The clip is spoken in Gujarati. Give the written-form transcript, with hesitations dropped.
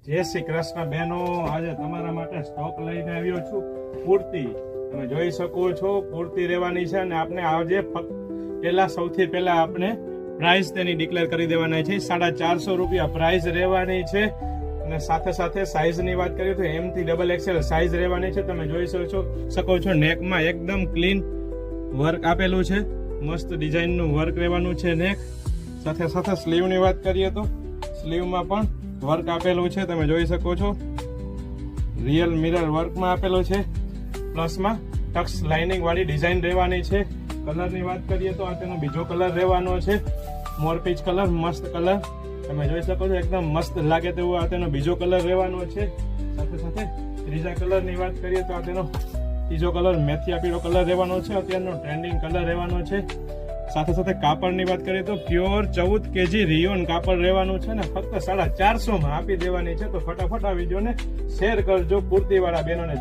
જય શ્રી કૃષ્ણ બહેનો, આજે તમારા માટે સ્ટોક લઈને આવ્યો છું કુર્તી. તમે જોઈ શકો છો કુર્તી રહેવાની છે અને આપણે આજે સૌથી પહેલા આપણે પ્રાઇસ તેની ડિક્લેર કરી દેવાના છે. 450 રૂપિયા પ્રાઇસ રહેવાની છે અને સાથે સાથે સાઇઝની વાત કરીએ તો M થી XXL સાઇઝ રહેવાની છે. તમે જોઈ શકો છો નેકમાં એકદમ ક્લીન વર્ક આપેલું છે, મસ્ત ડિઝાઇનનું વર્ક રહેવાનું છે નેક. સાથે સાથે સ્લીવની વાત કરીએ તો સ્લીવમાં પણ વર્ક આપેલું છે. તમે જોઈ શકો છો રિયલ મિરર વર્કમાં આપેલું છે, પ્લસમાં ટક્સ લાઇનિંગ વાળી ડિઝાઇન રહેવાની છે. કલરની વાત કરીએ તો આ તેનો બીજો કલર રહેવાનો છે, મોરપીચ કલર, મસ્ત કલર. તમે જોઈ શકો છો એકદમ મસ્ત લાગે તેવો આ તેનો બીજો કલર રહેવાનો છે. સાથે સાથે ત્રીજા કલરની વાત કરીએ તો આ તેનો ત્રીજો કલર મેથિયા પીળો કલર રહેવાનો છે, અત્યારનો ટ્રેન્ડિંગ કલર રહેવાનો છે. સાથે સાથે કાપડની વાત કરીએ તો પ્યોર 14 kg રિયોન કાપડ રહેવાનું છે ને ફક્ત 450 માં આપી દેવાની છે. તો ફટાફટ આ વિડીયોને શેર કરજો કુર્તી વાળા બહેનોને.